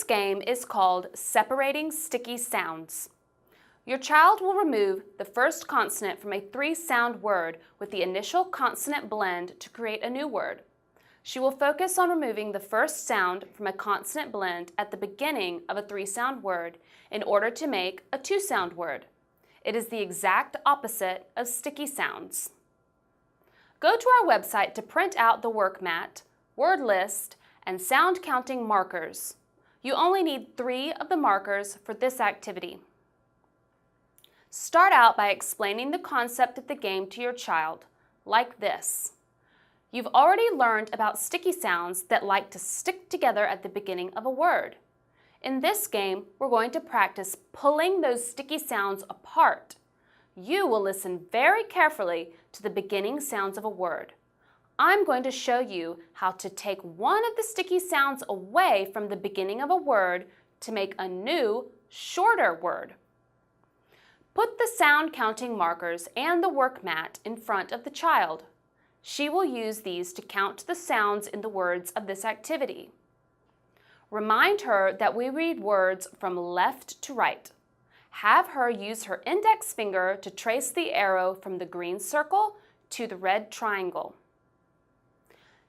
game is called Separating Sticky Sounds. Your child will remove the first consonant from a three-sound word with the initial consonant blend to create a new word. She will focus on removing the first sound from a consonant blend at the beginning of a three-sound word in order to make a two-sound word. It is the exact opposite of sticky sounds. Go to our website to print out the work mat, word list, and sound counting markers. You only need 3 of the markers for this activity. Start out by explaining the concept of the game to your child, like this. You've already learned about sticky sounds that like to stick together at the beginning of a word. In this game, we're going to practice pulling those sticky sounds apart. You will listen very carefully to the beginning sounds of a word. I'm going to show you how to take one of the sticky sounds away from the beginning of a word to make a new, shorter word. Put the sound counting markers and the work mat in front of the child. She will use these to count the sounds in the words of this activity. Remind her that we read words from left to right. Have her use her index finger to trace the arrow from the green circle to the red triangle.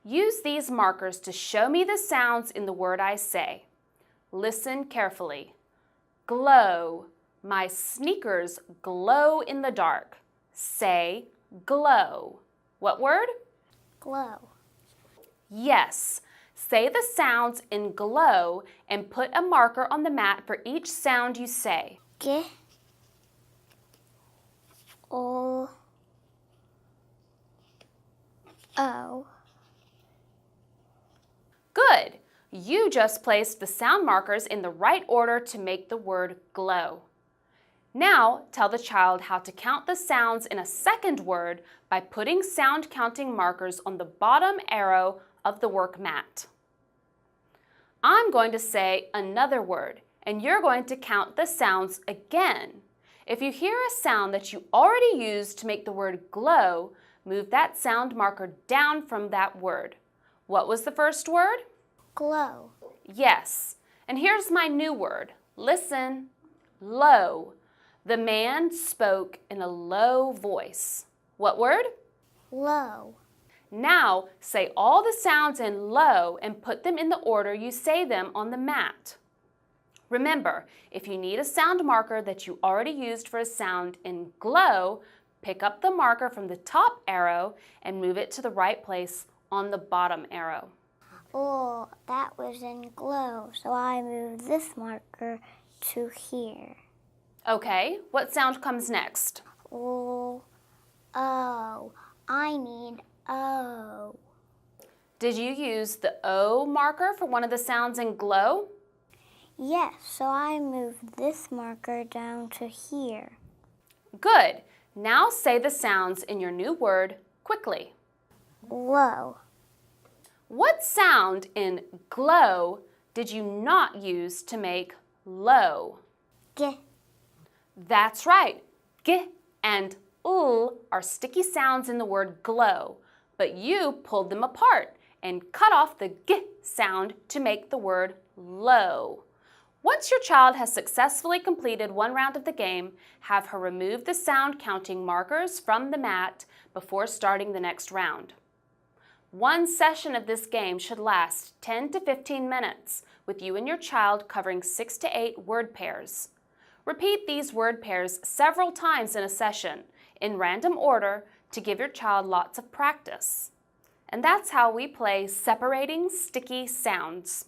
Use these markers to show me the sounds in the word I say. Listen carefully. Glow. My sneakers glow in the dark. Say glow. What word? Glow. Yes. Say the sounds in glow and put a marker on the mat for each sound you say. G. O. O. Good. You just placed the sound markers in the right order to make the word glow. Now, tell the child how to count the sounds in a second word by putting sound counting markers on the bottom arrow of the work mat. I'm going to say another word, and you're going to count the sounds again. If you hear a sound that you already used to make the word glow, move that sound marker down from that word. What was the first word? Glow. Yes. And here's my new word. Listen. Low. The man spoke in a low voice. What word? Low. Now say all the sounds in low and put them in the order you say them on the mat. Remember, if you need a sound marker that you already used for a sound in glow, pick up the marker from the top arrow and move it to the right place on the bottom arrow. Oh, that was in glow, so I moved this marker to here. Okay, what sound comes next? Oh, O. I need O. Did you use the O marker for one of the sounds in glow? Yes, so I moved this marker down to here. Good. Now say the sounds in your new word quickly. Low. What sound in glow did you not use to make low? G. That's right. G and L are sticky sounds in the word glow, but you pulled them apart and cut off the G sound to make the word low. Once your child has successfully completed one round of the game, have her remove the sound counting markers from the mat before starting the next round. One session of this game should last 10 to 15 minutes, with you and your child covering 6 to 8 word pairs. Repeat these word pairs several times in a session, in random order, to give your child lots of practice. And that's how we play Separating Sticky Sounds.